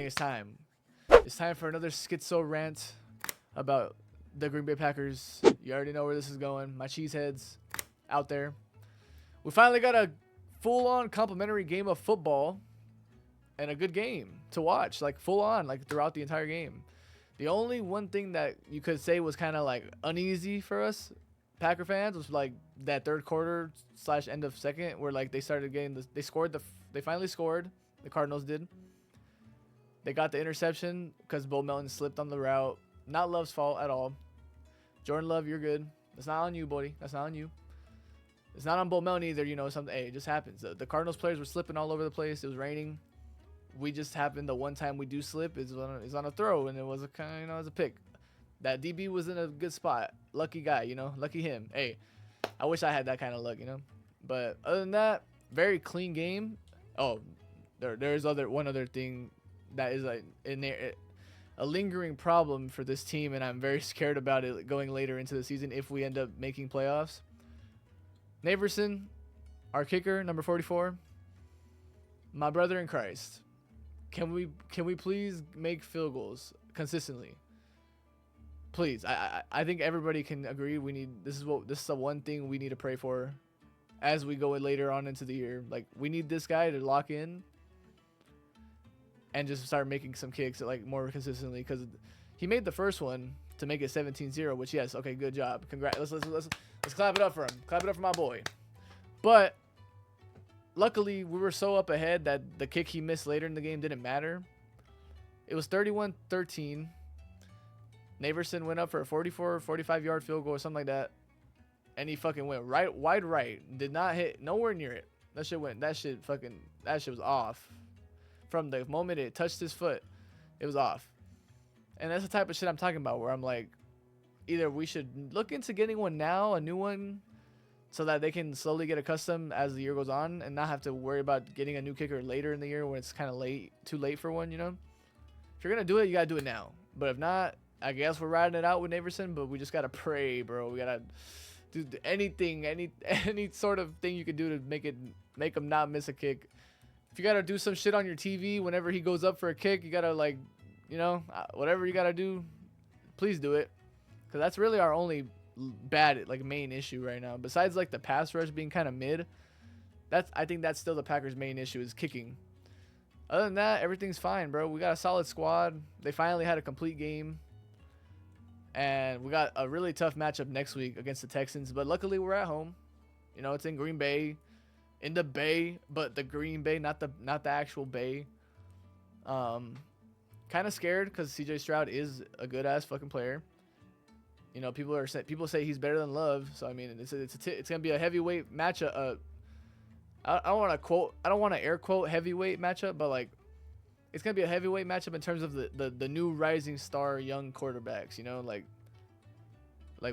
it's time. It's time for another schizo rant about the Green Bay Packers. You already know where this is going. My cheeseheads out there. We finally got a full-on complimentary game of football and a good game to watch, like full-on, like throughout the entire game. The only one thing that you could say was kind of like uneasy for us Packer fans was like that third quarter / end of second where like they started getting they finally scored. The Cardinals did. They got the interception because Bo Melton slipped on the route. Not Love's fault at all. Jordan Love, you're good. That's not on you, buddy. That's not on you. It's not on Bo Melton either. You know, something. Hey, it just happens. The Cardinals players were slipping all over the place. It was raining. We just happened the one time we do slip is on a throw, and it was a kind of, it was a pick. That DB was in a good spot. Lucky guy, you know. Lucky him. Hey, I wish I had that kind of luck, you know. But other than that, very clean game. Oh, there's one other thing that is like in there, a lingering problem for this team, and I'm very scared about it going later into the season if we end up making playoffs. Naverson, our kicker, number 44, my brother in Christ. Can we please make field goals consistently? Please, I think everybody can agree this is the one thing we need to pray for as we go later on into the year. Like, we need this guy to lock in and just start making some kicks like more consistently, because he made the first one to make it 17-0, which, yes, okay, good job. Congrats. Let's clap it up for him. Clap it up for my boy. But luckily, we were so up ahead that the kick he missed later in the game didn't matter. It was 31-13. Naverson went up for a 45-yard field goal or something like that, and he fucking went wide right. Did not hit, nowhere near it. That shit was off. From the moment it touched his foot, it was off. And that's the type of shit I'm talking about, where I'm like, either we should look into getting one now, a new one, so that they can slowly get accustomed as the year goes on and not have to worry about getting a new kicker later in the year when it's kind of too late for one, you know? If you're going to do it, you got to do it now. But if not, I guess we're riding it out with Naverson, but we just got to pray, bro. We got to do anything, any sort of thing you can do to make him not miss a kick. If you got to do some shit on your TV whenever he goes up for a kick, you got to, like, you know, whatever you got to do, please do it. Because that's really our only main issue right now. Besides, like, the pass rush being kind of mid, I think that's still the Packers' main issue is kicking. Other than that, everything's fine, bro. We got a solid squad. They finally had a complete game. And we got a really tough matchup next week against the Texans. But luckily, we're at home. You know, it's in Green Bay. In the Bay, but the Green Bay, not the actual Bay. Kind of scared because CJ Stroud is a good ass fucking player. You know, people say he's better than Love, so I mean, it's gonna be a heavyweight matchup. I don't want to air quote heavyweight matchup, but like, it's gonna be a heavyweight matchup in terms of the new rising star young quarterbacks. You know, like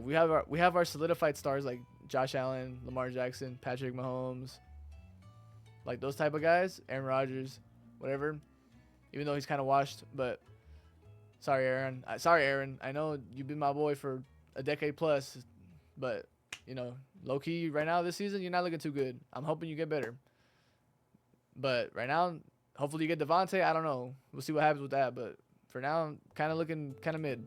we have our solidified stars like Josh Allen, Lamar Jackson, Patrick Mahomes. Like those type of guys, Aaron Rodgers, whatever. Even though he's kind of washed, but sorry, Aaron. I know you've been my boy for a decade plus, but you know, low key right now this season you're not looking too good. I'm hoping you get better. But right now, hopefully you get Devontae. I don't know. We'll see what happens with that. But for now, kind of looking kind of mid.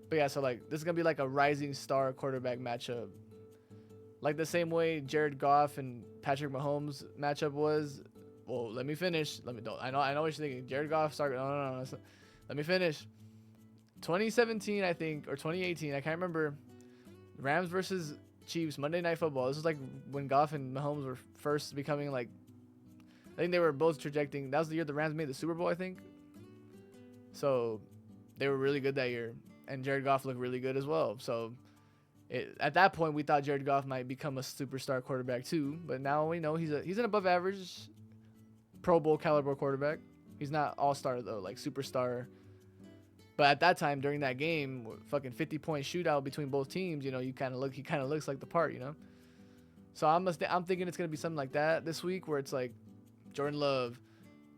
But yeah, so like this is gonna be like a rising star quarterback matchup. Like the same way Jared Goff and Patrick Mahomes matchup was. Well, let me finish. I know what you're thinking. Jared Goff started. No. Let me finish. 2017, I think, or 2018. I can't remember. Rams versus Chiefs Monday Night Football. This was like when Goff and Mahomes were first becoming like. I think they were both trajecting. That was the year the Rams made the Super Bowl, I think. So they were really good that year, and Jared Goff looked really good as well. So. At that point, we thought Jared Goff might become a superstar quarterback too, but now we know he's an above average Pro Bowl caliber quarterback. He's not all-star though, like superstar. But at that time, during that game, fucking 50-point shootout between both teams, you know, he kind of looks like the part, you know. So I'm thinking it's gonna be something like that this week, where it's like Jordan Love,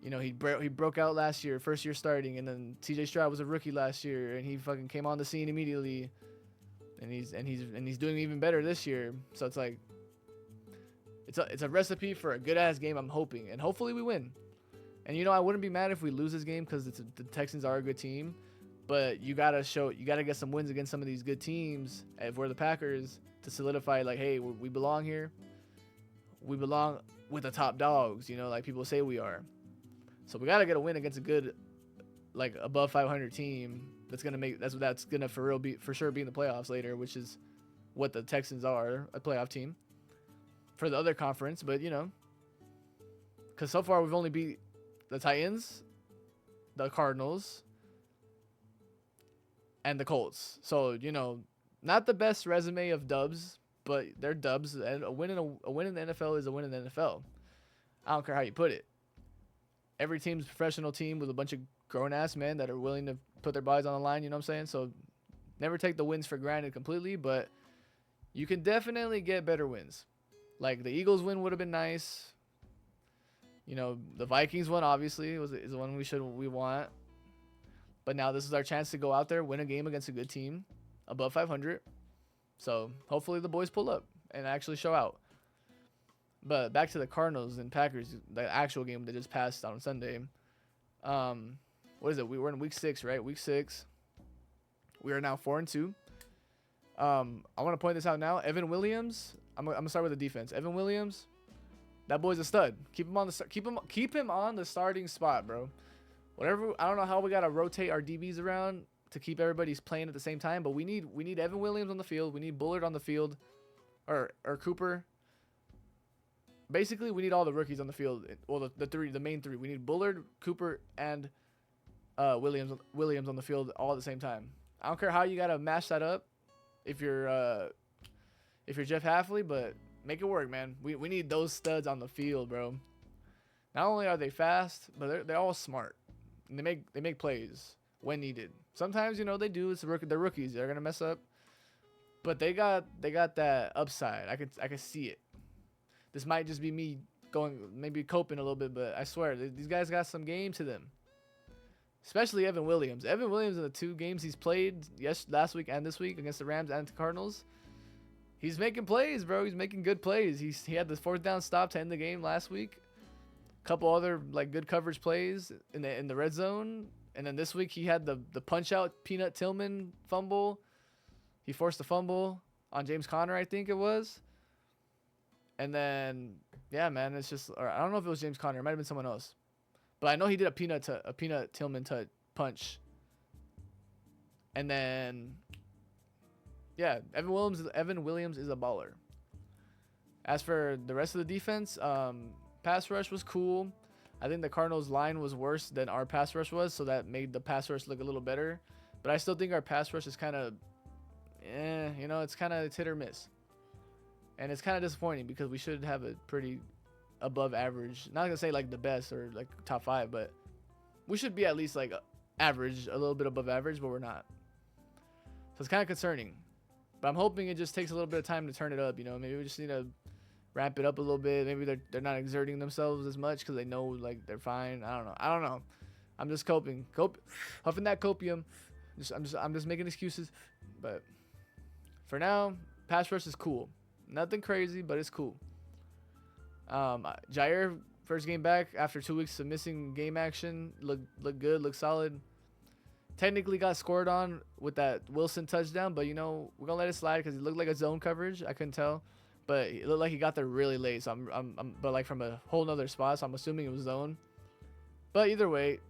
you know, he broke out last year, first year starting, and then CJ Stroud was a rookie last year, and he fucking came on the scene immediately. And he's doing even better this year. So it's like it's a recipe for a good ass game. I'm hoping, and hopefully we win. And I wouldn't be mad if we lose this game because the Texans are a good team. But you gotta get some wins against some of these good teams. If we're the Packers, to solidify like, hey, we belong here. We belong with the top dogs, like people say we are. So we gotta get a win against a good, like above 500 team. That's gonna for sure be in the playoffs later, which is what the Texans are, a playoff team for the other conference. But because so far we've only beat the Titans, the Cardinals, and the Colts. So, not the best resume of dubs, but they're dubs. And a win in the NFL is a win in the NFL. I don't care how you put it. Every team's a professional team with a bunch of grown-ass men that are willing to put their bodies on the line, you know what I'm saying? So, never take the wins for granted completely, but you can definitely get better wins. Like, the Eagles win would have been nice. The Vikings one, obviously, is the one we want. But now this is our chance to go out there, win a game against a good team, above 500. So hopefully the boys pull up and actually show out. But back to the Cardinals and Packers, the actual game that just passed on Sunday. What is it? We're in week 6, right? Week 6. We are now 4-2. I want to point this out now. Evan Williams. I'm gonna start with the defense. Evan Williams, that boy's a stud. Keep him on the starting spot, bro. Whatever, I don't know how we gotta rotate our DBs around to keep everybody's playing at the same time, but we need Evan Williams on the field. We need Bullard on the field, or Cooper. Basically, we need all the rookies on the field. Well, the main three. We need Bullard, Cooper, and Williams on the field all at the same time. I don't care how you gotta mash that up. If you're Jeff Halfley, but make it work, man. We need those studs on the field, bro. Not only are they fast, but they're all smart. And they make plays when needed. Sometimes they do. They're rookies. They're gonna mess up, but they got that upside. I can see it. This might just be me maybe coping a little bit, but I swear these guys got some game to them. Especially Evan Williams. Evan Williams in the 2 games he's played, last week and this week against the Rams and the Cardinals, he's making plays, bro. He's making good plays. He had the 4th down stop to end the game last week. Couple other like good coverage plays in the red zone, and then this week he had the punch out Peanut Tillman fumble. He forced a fumble on James Conner, I think it was. And then yeah, man, it's just, or I don't know if it was James Conner, it might have been someone else, but I know he did a Peanut Tillman punch. And then yeah, Evan Williams is a baller. As for the rest of the defense, pass rush was cool. I think the Cardinals line was worse than our pass rush was, so that made the pass rush look a little better. But I still think our pass rush is kind of, it's hit or miss. And it's kind of disappointing because we should have a pretty above average. Not gonna say like the best or like top 5, but we should be at least like average, a little bit above average, but we're not. So it's kind of concerning. But I'm hoping it just takes a little bit of time to turn it up. Maybe we just need to ramp it up a little bit. Maybe they're not exerting themselves as much because they know like they're fine. I don't know. I'm just huffing that copium. I'm just making excuses. But for now, pass rush is cool. Nothing crazy, but it's cool. Jair, first game back after 2 weeks of missing game action, looked good, looked solid. Technically got scored on with that Wilson touchdown, but we're gonna let it slide because it looked like a zone coverage. I couldn't tell. But it looked like he got there really late, so but like from a whole nother spot, so I'm assuming it was zone. But either way,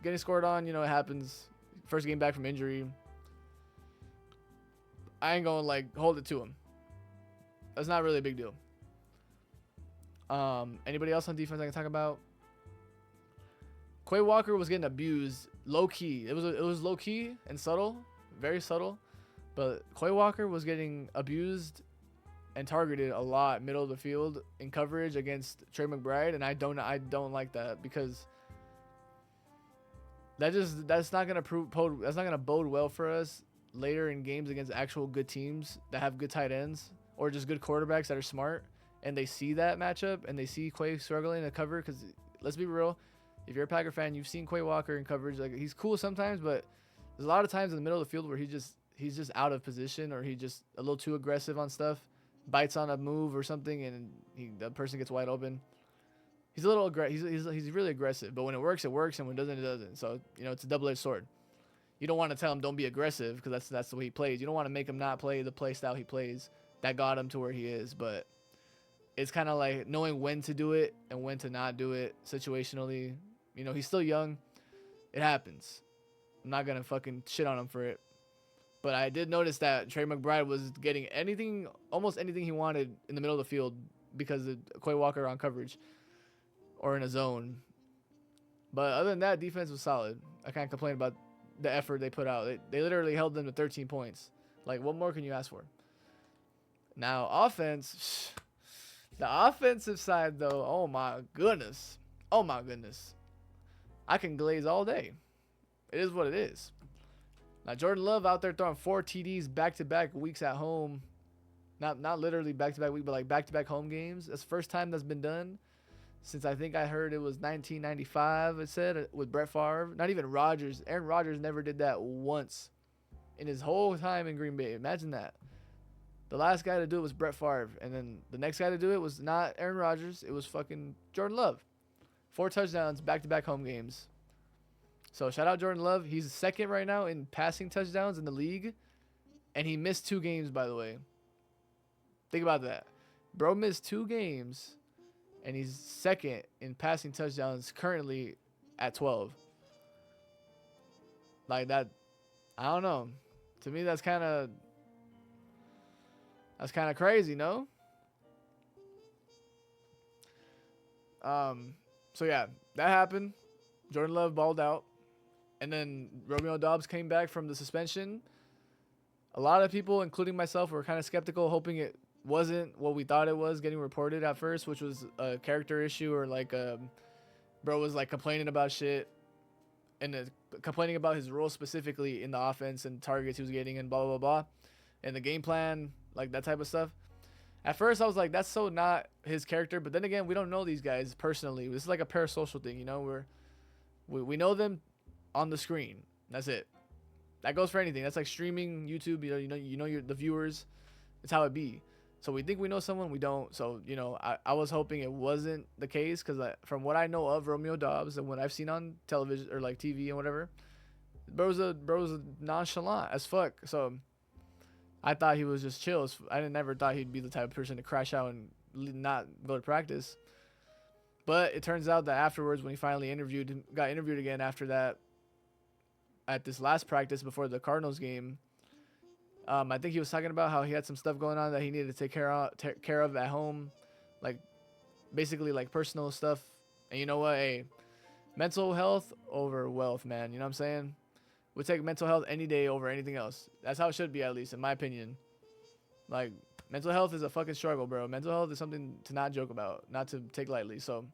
getting scored on, it happens. First game back from injury. I ain't gonna like hold it to him. That's not really a big deal. Anybody else on defense I can talk about? Quay Walker was getting abused low key. It was low key and subtle, very subtle. But Quay Walker was getting abused and targeted a lot middle of the field in coverage against Trey McBride, and I don't like that because that's not gonna bode well for us later in games against actual good teams that have good tight ends or just good quarterbacks that are smart, and they see that matchup and they see Quay struggling to cover. Because let's be real, if you're a Packer fan, you've seen Quay Walker in coverage. Like, he's cool sometimes, but there's a lot of times in the middle of the field where he's just out of position, or he just a little too aggressive on stuff, bites on a move or something, and the person gets wide open. he's a little he's really aggressive, but when it works, and when it doesn't, it doesn't. So it's a double-edged sword. You don't want to tell him don't be aggressive because that's the way he plays. You don't want to make him not play the play style he plays that got him to where he is. But it's kind of like knowing when to do it and when to not do it situationally. He's still young. It happens. I'm not gonna fucking shit on him for it. But I did notice that Trey McBride was getting almost anything he wanted in the middle of the field because of Quay Walker on coverage or in a zone. But other than that, defense was solid. I can't complain about the effort they put out. They literally held them to 13 points. Like, what more can you ask for? Now, offense, the offensive side, though, oh my goodness. I can glaze all day. It is what it is. Now, Jordan Love out there throwing 4 TDs back-to-back weeks at home. Not literally back-to-back week, but like back-to-back home games. That's the first time that's been done since I think I heard it was 1995, it said, with Brett Favre. Not even Rodgers. Aaron Rodgers never did that once in his whole time in Green Bay. Imagine that. The last guy to do it was Brett Favre. And then the next guy to do it was not Aaron Rodgers. It was fucking Jordan Love. 4 touchdowns, back-to-back home games. So shout out Jordan Love. He's second right now in passing touchdowns in the league. And he missed 2 games, by the way. Think about that. Bro missed 2 games. And he's second in passing touchdowns currently at 12. Like that, I don't know. To me, that's kind of crazy, no? So yeah, that happened. Jordan Love balled out. And then Romeo Doubs came back from the suspension. A lot of people, including myself, were kind of skeptical, hoping it wasn't what we thought it was getting reported at first, which was a character issue or like bro was like complaining about shit and complaining about his role specifically in the offense and targets he was getting and blah, blah, blah, and the game plan, like that type of stuff. At first, I was like, that's so not his character. But then again, we don't know these guys personally. This is like a parasocial thing, we know them on the screen. That's it. That goes for anything. That's like streaming YouTube. The viewers. It's how it be. So we think we know someone, we don't. So I was hoping it wasn't the case because from what I know of Romeo Doubs and what I've seen on television or like TV and whatever, bro's a nonchalant as fuck. So I thought he was just chill. I never thought he'd be the type of person to crash out and not go to practice. But it turns out that afterwards, when he finally got interviewed again after that, at this last practice before the Cardinals game, I think he was talking about how he had some stuff going on that he needed to take care of at home, like basically like personal stuff. And you know what? Hey, mental health over wealth, man. You know what I'm saying? We take mental health any day over anything else. That's how it should be, at least in my opinion. Like, mental health is a fucking struggle, bro. Mental health is something to not joke about, not to take lightly. So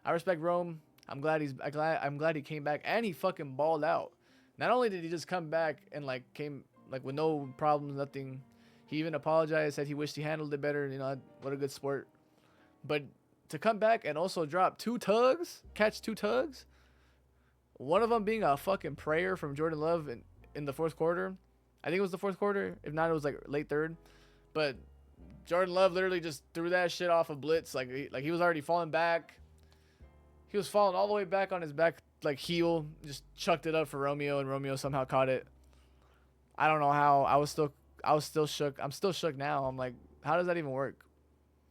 I respect Rome. I'm glad he came back and he fucking balled out. Not only did he just come back and came with no problems, nothing. He even apologized, said he wished he handled it better. What a good sport. But to come back and also drop 2 tugs, catch 2 tugs, one of them being a fucking prayer from Jordan Love in the fourth quarter. I think it was the fourth quarter. If not, it was like late third. But Jordan Love literally just threw that shit off a blitz. Like he was already falling back. He was falling all the way back on his back heel. Just chucked it up for Romeo, and Romeo somehow caught it. I don't know how. I was still shook. I'm still shook now. I'm like, how does that even work?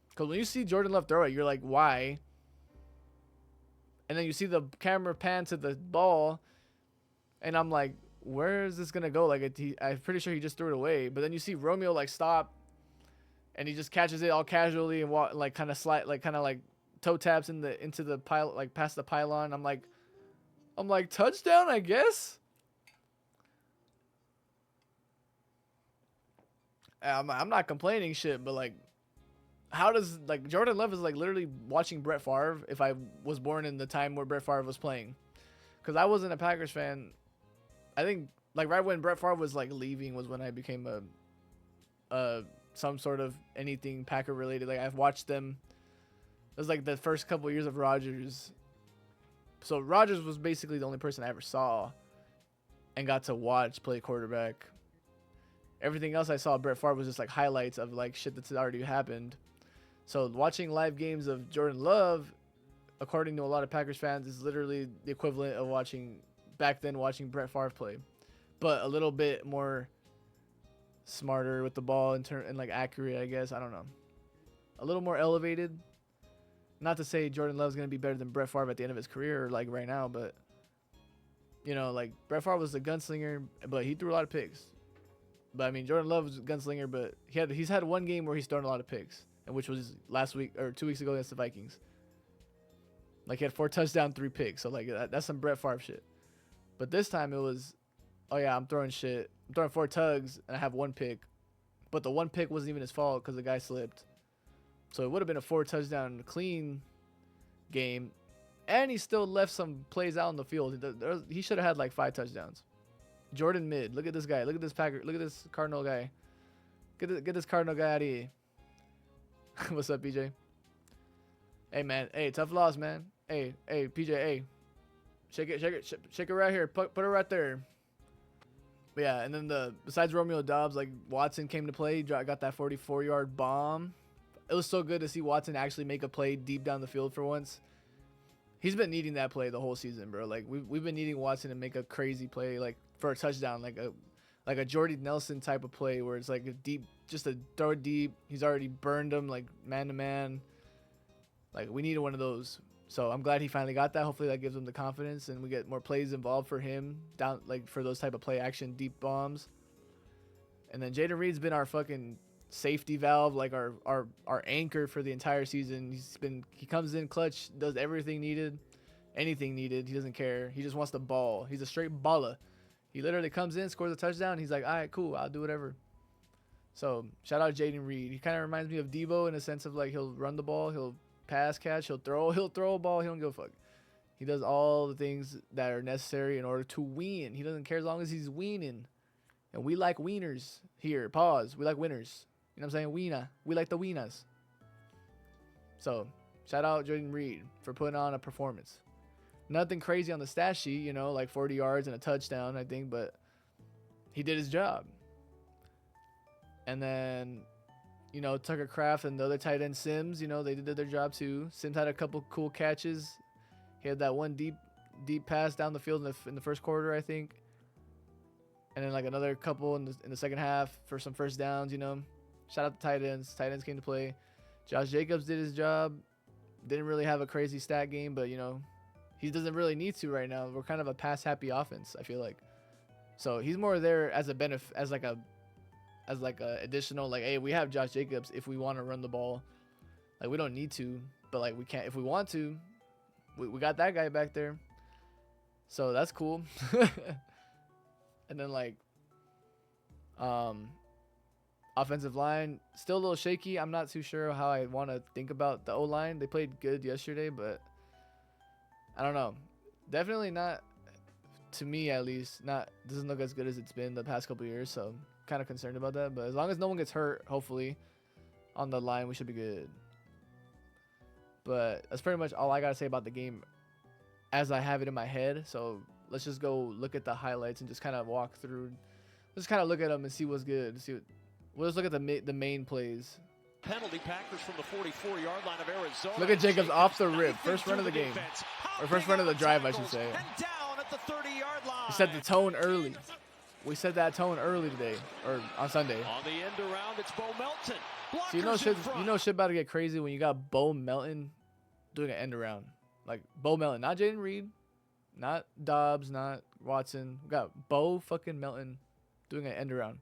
Because when you see Jordan Love throw it, you're like, why? And then you see the camera pan to the ball, and I'm like, where is this gonna go? I'm pretty sure he just threw it away. But then you see Romeo stop, and he just catches it all casually and walk kind of toe taps into the pile, past the pylon. I'm like touchdown, I guess. I'm not complaining shit, but how does Jordan Love is literally watching Brett Favre if I was born in the time where Brett Favre was playing, because I wasn't a Packers fan. I think right when Brett Favre was leaving was when I became a some sort of anything Packer related. I've watched them. It was the first couple of years of Rodgers. So Rodgers was basically the only person I ever saw and got to watch play quarterback. Everything else I saw Brett Favre was just highlights of shit that's already happened. So watching live games of Jordan Love, according to a lot of Packers fans, is literally the equivalent of watching Brett Favre play, but a little bit more smarter with the ball and like accurate, I guess. I don't know. A little more elevated. Not to say Jordan Love's going to be better than Brett Favre at the end of his career, like right now, but you know, like Brett Favre was a gunslinger, but he threw a lot of picks. But I mean, Jordan Love was a gunslinger, but he's had one game where he's thrown a lot of picks, and which was last week or 2 weeks ago against the Vikings. Like he had 4 touchdowns, 3 picks. So like that's some Brett Favre shit. But this time it was, oh yeah, I'm throwing shit. I'm throwing 4 tugs and I have 1 pick, but the 1 pick wasn't even his fault because the guy slipped. So it would have been a 4 touchdown clean game, and he still left some plays out on the field. He should have had like 5 touchdowns. Jordan Mid, look at this guy. Look at this Packer. Look at this Cardinal guy. Get this Cardinal guy out of here. What's up, PJ? Hey man, hey, tough loss, man. Hey, PJ, hey, shake it right here. Put it right there. But yeah, and then besides Romeo Doubs, like Watson came to play. Got that 44-yard bomb. It was so good to see Watson actually make a play deep down the field for once. He's been needing that play the whole season, bro. Like we've been needing Watson to make a crazy play, like for a touchdown, like a Jordy Nelson type of play where it's like a deep, just a throw deep. He's already burned him like man to man. Like we needed one of those. So I'm glad he finally got that. Hopefully that gives him the confidence and we get more plays involved for him down, like for those type of play action deep bombs. And then Jaden Reed's been our fucking safety valve, like our anchor for the entire season. He comes in clutch, does everything needed, anything needed. He doesn't care. He just wants the ball. He's a straight baller. He literally comes in, scores a touchdown. He's like, all right, cool, I'll do whatever. So shout out Jaden Reed. He kind of reminds me of Debo in a sense of like he'll run the ball, he'll pass catch, he'll throw a ball. He don't give a fuck. He does all the things that are necessary in order to win. He doesn't care as long as he's weaning. And we like wieners here. Pause. We like winners. You know what I'm saying? Wiener. We like the wieners. So shout out Jaden Reed for putting on a performance. Nothing crazy on the stat sheet, you know, like 40 yards and a touchdown, I think, but he did his job. And then, you know, Tucker Kraft and the other tight end Sims, you know, they did their job too. Sims had a couple cool catches. He had that one deep pass down the field in the first quarter, I think. And then like another couple in the second half for some first downs, you know. Shout out to tight ends. Tight ends came to play. Josh Jacobs did his job. Didn't really have a crazy stat game, but, you know, he doesn't really need to right now. We're kind of a pass-happy offense, I feel like. So he's more there as a benefit, as like a additional, like, hey, we have Josh Jacobs if we want to run the ball. Like, we don't need to, but, like, we can't. If we want to, we got that guy back there. So that's cool. And then, like, offensive line, still a little shaky. I'm not too sure how I want to think about the O-line. They played good yesterday, but I don't know. Definitely not, to me at least, doesn't look as good as it's been the past couple years, so kind of concerned about that. But as long as no one gets hurt, hopefully, on the line, we should be good. But that's pretty much all I got to say about the game as I have it in my head. So let's just go look at the highlights and just kind of walk through. Let's kind of look at them and see what's good. We'll just look at the main plays. Penalty Packers from the 44-yard line of Arizona. Look at Jacobs off the rip. First run of the game. Or first run of the drive, I should say. And down at the 30-yard line. We set the tone early. We set that tone early today, or on Sunday. On the end around, it's Bo Melton. So you know shit about to get crazy when you got Bo Melton doing an end around. Like Bo Melton, not Jaden Reed, not Dobbs, not Watson. We got Bo fucking Melton doing an end around.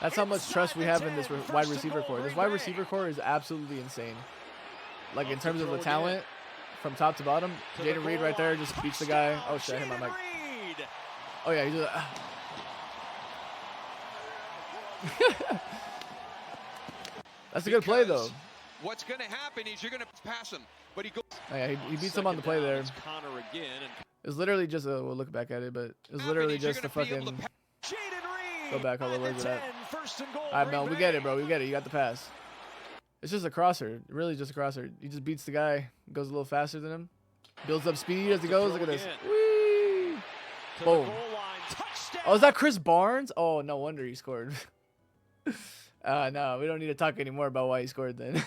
That's how much trust we have in this wide receiver core. This wide receiver core is absolutely insane. Like in terms of the talent, from top to bottom, Jaden Reed right there just beats the guy. Oh shit, I hit my mic. Oh yeah, he did that. That's a good play though. What's going to happen is you're going to pass him, but he goes. Oh yeah, he beats him on the play there. It was literally just a. We'll look back at it, but it was literally just a fucking. Go back, hold on, where's it at? Alright, Mel, we get it, bro. We get it. You got the pass. It's just a crosser. Really just a crosser. He just beats the guy. Goes a little faster than him. Builds up speed as he goes. Look at this. Whee! Boom. Oh, is that Chris Barnes? Oh, no wonder he scored. No, we don't need to talk anymore about why he scored then.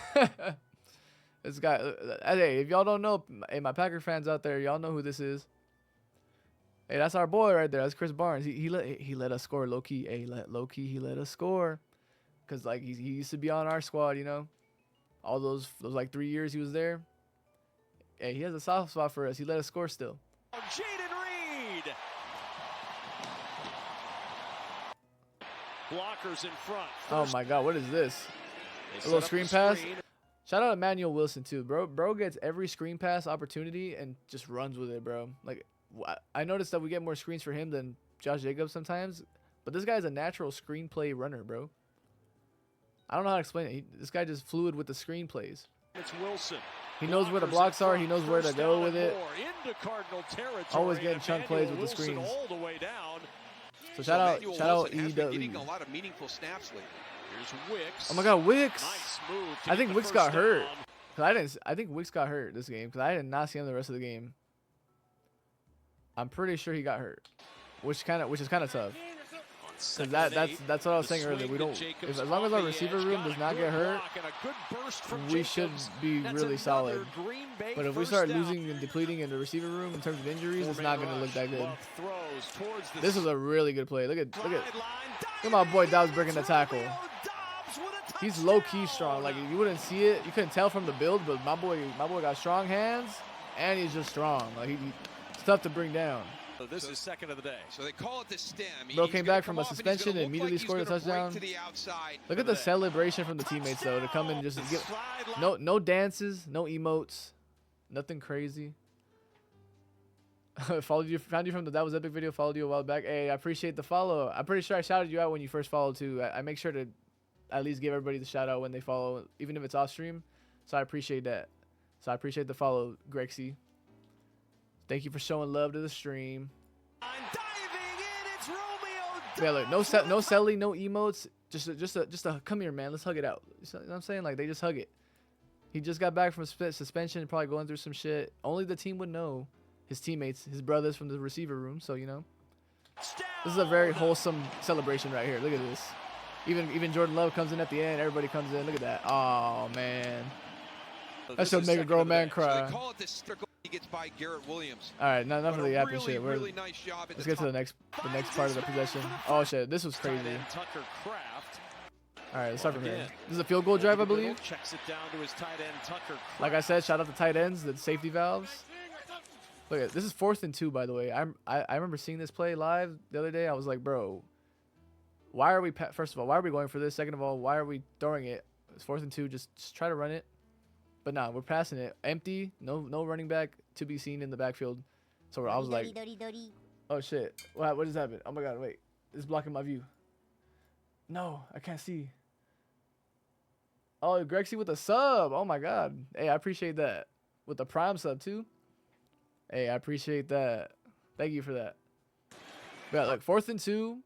This guy. Hey, if y'all don't know, hey, my Packer fans out there, y'all know who this is. Hey, that's our boy right there. That's Chris Barnes. He let us score low key. Hey, low key he let us score, cause like he used to be on our squad, you know. All those like 3 years he was there. Hey, he has a soft spot for us. He let us score still. Jaden Reed. Blockers in front. Oh my God, what is this? A little screen pass. Shout out Emmanuel Wilson too, bro. Bro gets every screen pass opportunity and just runs with it, bro. Like I noticed that we get more screens for him than Josh Jacobs sometimes, but this guy's a natural screenplay runner, bro. I don't know how to explain it. This guy just fluid with the screenplays. It's Wilson. He knows where the blocks are. He knows where to go with it. Into Cardinal territory. Always getting chunk plays with the screens. All the way down. So shout out Has been getting a lot of meaningful snaps lately. Here's Wicks. Oh my God, Wicks! Nice move to I get think the Wicks first got hurt. down. I think Wicks got hurt this game because I did not see him the rest of the game. I'm pretty sure he got hurt, which is kind of tough. Because that's what I was saying earlier. We don't, as long as our receiver room does not get hurt, we should be really solid. But if we start losing and depleting in the receiver room in terms of injuries, it's not going to look that good. This is a really good play. Look at my boy Dobbs breaking the tackle. He's low key strong. Like you wouldn't see it, you couldn't tell from the build, but my boy got strong hands, and he's just strong. Like it's tough to bring down. So this is second of the day. So they call it the stem. Bro came back from a suspension and immediately scored a touchdown. Look at the celebration from the teammates though, to come in and just get no dances, no emotes, nothing crazy. Found you from the That Was Epic video. Followed you a while back. Hey, I appreciate the follow. I'm pretty sure I shouted you out when you first followed too. I make sure to at least give everybody the shout out when they follow, even if it's off stream. So I appreciate that. So I appreciate the follow, Grexy. Thank you for showing love to the stream. I'm diving in. It's Romeo. Yeah, look, no selling, no emotes. Just a come here, man. Let's hug it out. You know what I'm saying? Like they just hug it. He just got back from suspension, probably going through some shit. Only the team would know. His teammates, his brothers from the receiver room. So you know, this is a very wholesome celebration right here. Look at this. Even Jordan Love comes in at the end. Everybody comes in. Look at that. Oh man, that should make a grown man cry. So they call it this. He gets by Garrett Williams. All right, enough of the yapping shit. Really nice job let's get to the next part of the possession. Oh shit, this was crazy. All right, let's start from here. This is a field goal drive, I believe. Checks it down to his tight end, Tucker. Like I said, shout out to tight ends, the safety valves. Look at this is 4th and 2, by the way. I remember seeing this play live the other day. I was like, bro, why are we? First of all, why are we going for this? Second of all, why are we throwing it? It's 4th and 2. Just try to run it. But nah, we're passing it. Empty. No running back to be seen in the backfield. So I was like, oh shit. What just happened? Oh my God, wait. It's blocking my view. No, I can't see. Oh, Grexy with a sub. Oh my God. Hey, I appreciate that. With the prime sub too. Hey, I appreciate that. Thank you for that. But like 4th and 2.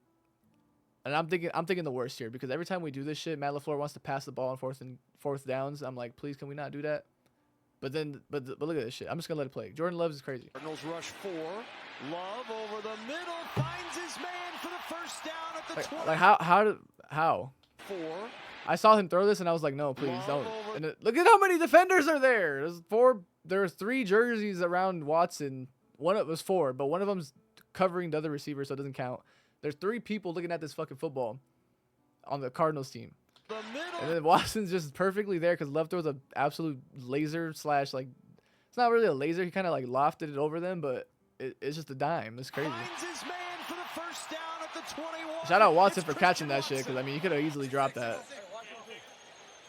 And I'm thinking the worst here because every time we do this shit, Matt LaFleur wants to pass the ball on fourth downs. I'm like, please, can we not do that? But look at this shit. I'm just gonna let it play. Jordan Love is crazy. Cardinals rush 4. Love over the middle finds his man for the first down at the 20. Like how? 4. I saw him throw this and I was like, no, please don't. And look at how many defenders are there. There's 3 jerseys around Watson. One of it was 4, but one of them's covering the other receiver, so it doesn't count. There's 3 people looking at this fucking football on the Cardinals team. And then Watson's just perfectly there because Love throws an absolute laser / like, it's not really a laser. He kind of like lofted it over them, but it's just a dime. It's crazy. Shout out Watson for catching that shit because, I mean, you could have easily dropped that.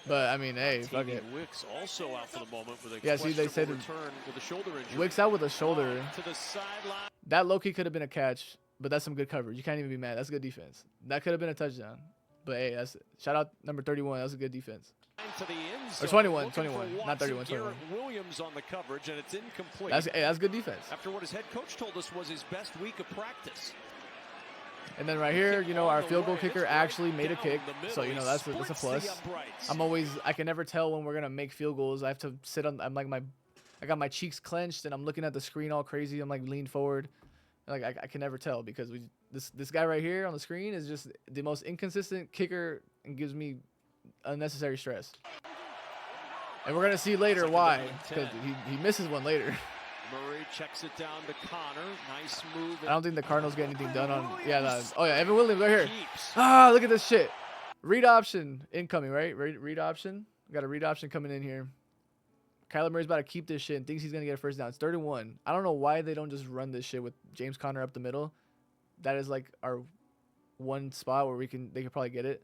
But, I mean, hey, fuck it. Wicks also out for the moment with a yeah, see, they said return with a shoulder injury. Wicks out with a shoulder. To the sideline. That low-key could have been a catch. But that's some good coverage. You can't even be mad. That's good defense. That could have been a touchdown. But hey, that's shout out number 31. That was a good defense. Or 21, not 31, 21. Williams on the coverage, and it's incomplete. That's good defense. After what his head coach told us was his best week of practice. And then right here, you know, our field goal kicker actually made a kick. So, you know, that's a plus. I can never tell when we're gonna make field goals. I have to sit on. I got my cheeks clenched and I'm looking at the screen all crazy. I'm like leaned forward. Like I can never tell because this guy right here on the screen is just the most inconsistent kicker and gives me unnecessary stress. And we're going to see later why. Because he misses one later. Murray checks it down to Connor. Nice move. I don't think the Cardinals get anything done on. Yeah, no. Oh, yeah. Evan Williams right here. Keeps. Ah, look at this shit. Read option incoming, right? Read option. Got a read option coming in here. Kyler Murray's about to keep this shit and thinks he's going to get a first down. It's 3rd and 1. I don't know why they don't just run this shit with James Conner up the middle. That is like our one spot where they could probably get it.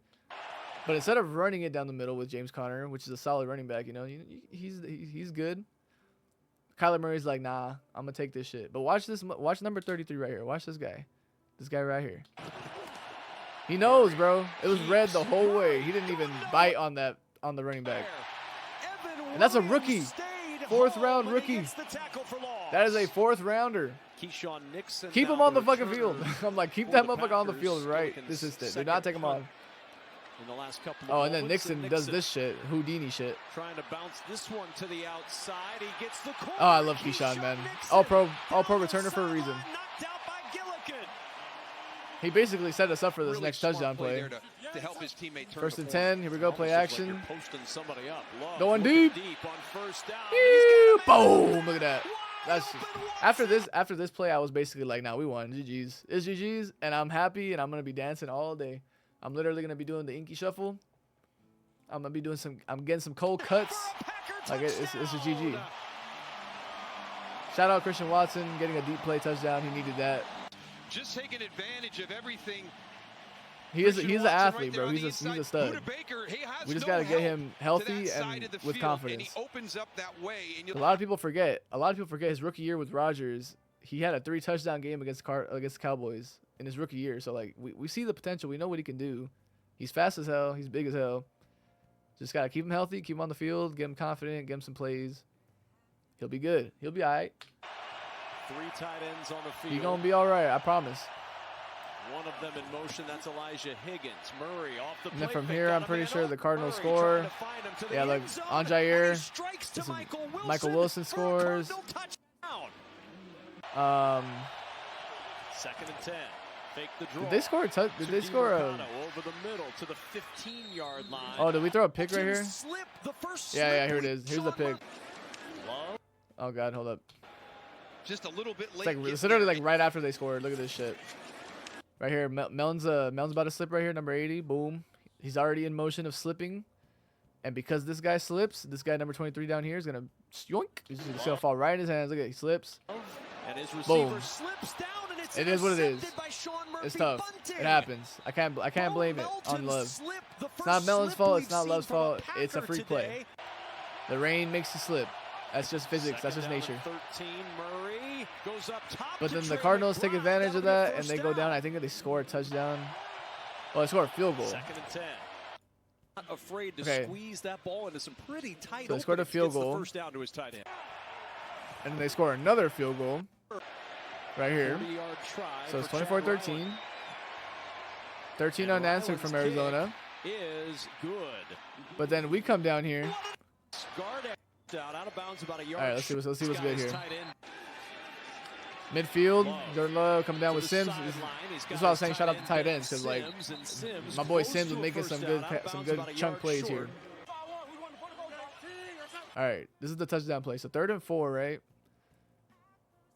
But instead of running it down the middle with James Conner, which is a solid running back, you know, he's good. Kyler Murray's like, nah, I'm going to take this shit. But watch this. Watch number 33 right here. Watch this guy. This guy right here. He knows, bro. It was red the whole way. He didn't even bite on the running back. And that's a rookie. 4th round rookie. That is a 4th rounder. Keep him on the fucking field. I'm like, keep that motherfucker on the field right this instant. Do not take him off. Oh, and then Nixon does this shit. Houdini shit. Trying to bounce this one to the outside. He gets the corner. Oh, I love Keyshawn, man. All pro returner for a reason. Knocked out by Gillikin. He basically set us up for this Really next smart touchdown play. there to help his teammate turn 1st the and corner. 10. Here we go. Play action. Posting somebody up. Love Going looking deep. on first down. Ew, boom! Look at that. That's after this play, I was basically like, nah, we won. GG's. It's GG's, and I'm happy, and I'm gonna be dancing all day. I'm literally gonna be doing the Inky Shuffle. I'm gonna be doing I'm getting some cold cuts. Like it's a GG. Shout out Christian Watson getting a deep play touchdown. He needed that. Just taking advantage of everything. He's an Watson athlete, right there bro. on He's the a inside. stud. Buda Baker, he has We just no gotta get help him to healthy that and side of the with field, confidence. And he opens up that way. And A lot of people forget. His rookie year with Rodgers. He had a 3 touchdown game against the Cowboys in his rookie year. So like we see the potential. We know what he can do. He's fast as hell. He's big as hell. Just gotta keep him healthy, keep him on the field, get him confident, get him some plays. He'll be good. He'll be all right. 3 tight ends on the field. He's gonna be all right. I promise. One of them in motion. That's Elijah Higgins. Murray off the And then play from fake, here, got I'm a pretty man sure open. the Cardinals Murray score. trying to find him to the Yeah, like end zone, on and Jair. he strikes to Michael Wilson for a scores. Cardinal touchdown. 2nd and 10. Fake the draw. Did they score? Did they score a? Over the middle to the 15-yard line. Oh, did we throw a pick right here? Slip, the first Yeah, slip here it is. Here's the pick. Love. Oh God, hold up. just a little bit It's late. like it's literally like right after they scored. Look at this shit. Right here, Melton's about to slip right here, number 80. Boom. He's already in motion of slipping, and because this guy slips, this guy number 23 down here is gonna yoink. He's just gonna fall right in his hands. Look at it, he slips. And his receiver Boom. slips down, and it's It is what it is. intercepted by Sean Murphy It's tough. Bunting. It happens. I can't blame it on Love. It's not Melton's fault. It's not Love's fault. It's a freak play. The rain makes you slip. That's just physics. That's just nature. 13, Murray goes up top But to then the Trey Cardinals take McBride. advantage of That'll be a that, and first they go down. down. I think they score a touchdown. Oh, they score a field goal. 2nd and 10. Not afraid to Okay. squeeze that ball into some pretty tight So they scored a openings. field Gets the goal. first down to his tight end. And then they score another field goal right here. 40-yard try So it's for Chad 24-13. Ryland. 13 And unanswered from Ryland's kick Arizona. is good. But then we come down here. Guard out of bounds about a yard. All right, let's see what's good This here. guy's tight end Midfield, Love. Jordan Love coming down to with the Sims. sideline. This He's got is why I was his saying shout out to tight end, ends because like Sims, and Sims my boy close Sims to was a making first some down, good out of some bounds good about a chunk yard plays short. here. All right, this is the touchdown play. So 3rd and 4, right?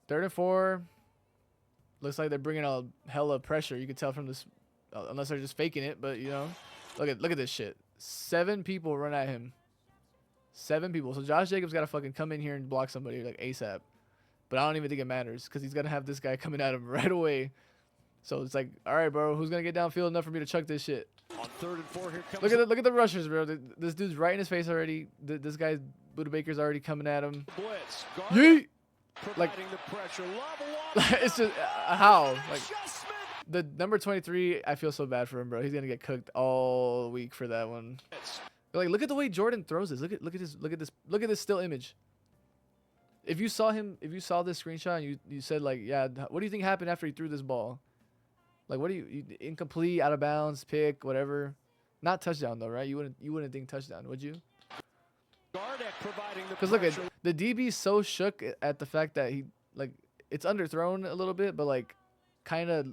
3rd and 4. Looks like they're bringing a hella pressure. You can tell from this, unless they're just faking it. But you know, look at this shit. 7 people run at him. 7 people. So Josh Jacobs got to fucking come in here and block somebody like ASAP. But I don't even think it matters because he's gonna have this guy coming at him right away. So it's like, all right, bro, who's gonna get downfield enough for me to chuck this shit? On 3rd and 4, here comes Look at the rushers, bro. This dude's right in his face already. This guy, Buda Baker's already coming at him. blitz. Guard Yeet! providing the pressure. Love It's just how like adjustment. the number 23. I feel so bad for him, bro. He's gonna get cooked all week for that one. Like, look at the way Jordan throws this. Look at this still image. If you saw this screenshot, and you said like, yeah, what do you think happened after he threw this ball? Like, what do you incomplete, out of bounds, pick, whatever. Not touchdown though, right? You wouldn't think touchdown, would you? Because look at the DB's so shook at the fact that he like it's underthrown a little bit, but like kind of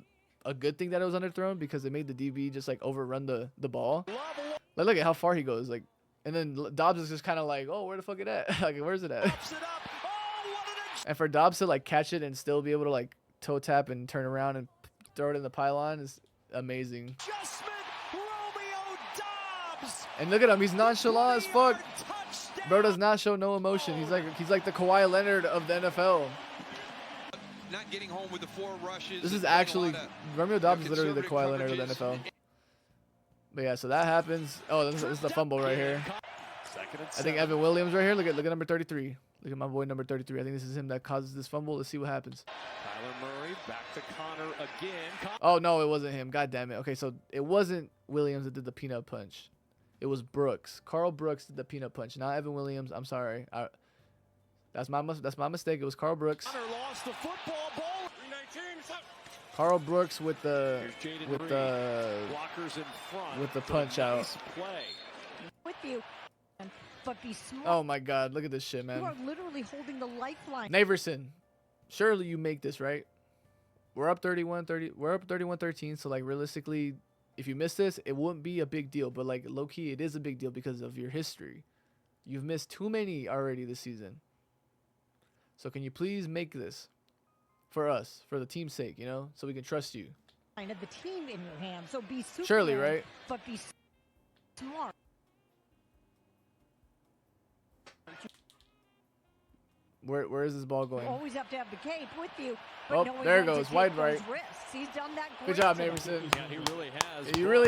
a good thing that it was underthrown because it made the DB just like overrun the ball. Like look at how far he goes. Like And then Dobbs is just kind of like, oh, where the fuck it at? Like, where's it at? Pops it up. Oh, what an And for Dobbs to like catch it and still be able to like toe tap and turn around and throw it in the pylon is amazing. adjustment. Romeo Dobbs. And look at him, he's nonchalant as fuck. Touchdown. Bro does not show no emotion. He's like the Kawhi Leonard of the NFL. Not getting home with the 4 rushes. This is and playing a actually lot of, Romeo Dobbs is literally the conservative Kawhi Leonard of the coverages. NFL. But yeah, so that happens. Oh, this is the fumble right here. I think Evan Williams right here. Look at number 33. Look at my boy number 33. I think this is him that causes this fumble. Let's see what happens. Kyler Murray back to Connor again. Oh no, it wasn't him. God damn it. Okay, so it wasn't Williams that did the peanut punch. It was Brooks. Carl Brooks did the peanut punch, not Evan Williams. I'm sorry. That's my mistake. It was Carl Brooks. Connor lost the football ball. 319. Carl Brooks with the Blockers in front. with the punch out. Nice play. With you, but be smart. Oh my God, look at this shit, You are man. literally holding the lifeline. Naverson, surely you make this, right? We're up 31-30. We're up 31-13. So like realistically, if you miss this, it wouldn't be a big deal. But like low key, it is a big deal because of your history. You've missed too many already this season. So can you please make this for us, for the team's sake, you know, so we can trust you. Of the team in your hands, so be super. Surely, right? But be smart. Where is this ball You going? always have to have the cape with you. Oh, knowing there it when to goes, take wide those right. risks. He's done that Good great job, today. Naverson. Yeah, he really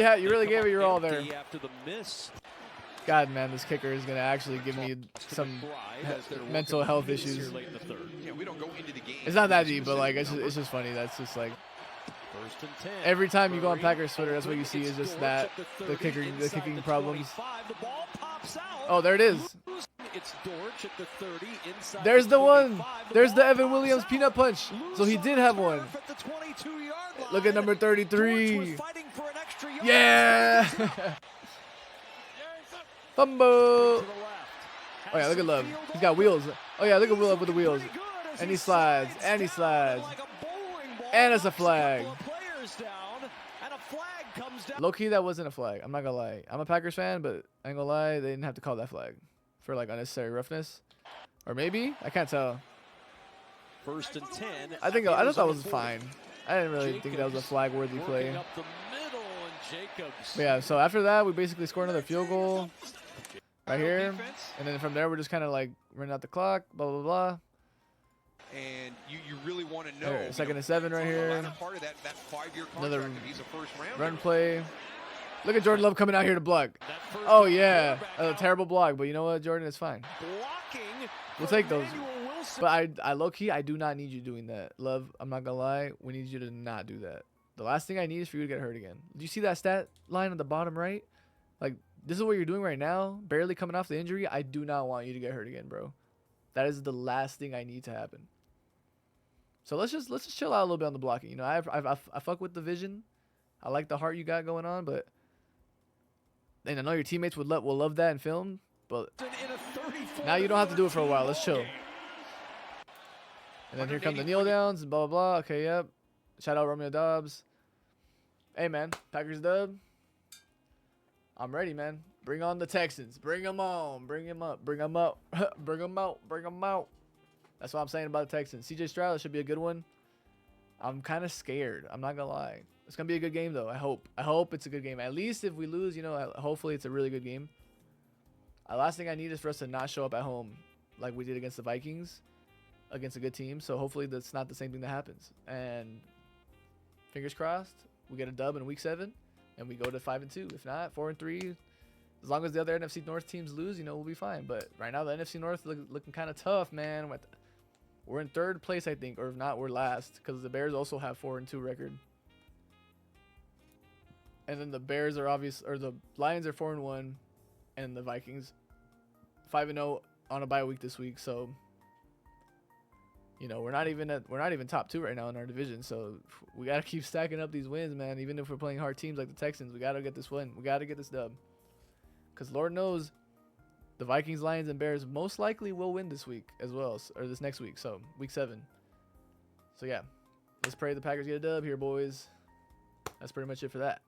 has. You really gave it your all there. After the miss. God, man, this kicker is gonna actually give me some mental health issues. Yeah, we don't go into the game. It's not that deep, but like it's just funny. That's just like First and 10. every time you go on Murray. Packers Twitter, that's what you see is just that the kicking problems. 25. The ball pops out. Oh, there it is. It's Dortch at the 30 inside. There's the one. 25. There's the ball Evan pops Williams out. peanut punch. So he did have one. At the 22-yard line. Look at number Dortch 33. was fighting for an extra yard. Yeah. Fumble. To the left. Oh yeah, look at Love. He's got wheels. Oh yeah, look at Love with the wheels. And he slides. And he slides. Like a bowling ball. And it's a Knocks flag. couple of players down, and a flag comes down. Low key, that wasn't a flag. I'm not gonna lie. I'm a Packers fan, but I ain't gonna lie, they didn't have to call that flag for like unnecessary roughness, or maybe I can't tell. First and 10. I thought that was fine. I didn't really think that was a flag-worthy Working play. up the middle, and Jacobs. But yeah, so after that, we basically scored another field goal right here, Defense, and then from there we're just kind of like running out the clock, blah blah blah. and you really want to know. There, you second know, and 7 right the here. latter part of that 5-year Another contract, if he's a first rounder. Run play. Look at Jordan Love coming out here to block. That first Oh yeah, quarterback a terrible block, but you know what, Jordan, it's fine. blocking. We'll for take those. Emmanuel Wilson. But I low key, I do not need you doing that. Love, I'm not gonna lie. We need you to not do that. The last thing I need is for you to get hurt again. Do you see that stat line on the bottom right? Like, this is what you're doing right now, barely coming off the injury. I do not want you to get hurt again, bro. That is the last thing I need to happen. So let's just chill out a little bit on the blocking. You know, I fuck with the vision. I like the heart you got going on, but and I know your teammates will love that in film, but In a 34 now you don't have to do it for a while. Let's chill. And then here come the kneel downs and blah, blah, blah. Okay, yep. Shout out Romeo Dobbs. Hey, man. Packers dub. I'm ready, man. Bring on the Texans. Bring them on. Bring them up. Bring them up. Bring them out. Bring them out. That's what I'm saying about the Texans. CJ Stroud, that should be a good one. I'm kind of scared. I'm not going to lie. It's going to be a good game, though. I hope it's a good game. At least if we lose, you know, hopefully it's a really good game. The last thing I need is for us to not show up at home like we did against the Vikings, against a good team. So hopefully that's not the same thing that happens. And fingers crossed, we get a dub in week 7 and we go to 5-2. If not, 4-3. As long as the other NFC North teams lose, you know, we'll be fine. But right now the NFC North looking kind of tough, man. We're in 3rd place, I think, or if not, we're last because the Bears also have 4-2 record. And then the Bears are the Lions are 4-1, and the Vikings 5-0 on a bye week this week. So, you know, we're not even top 2 right now in our division. So we gotta keep stacking up these wins, man. Even if we're playing hard teams like the Texans, we gotta get this win. We gotta get this dub, because Lord knows the Vikings, Lions, and Bears most likely will win this week as well, or this next week. So week 7. So yeah, let's pray the Packers get a dub here, boys. That's pretty much it for that.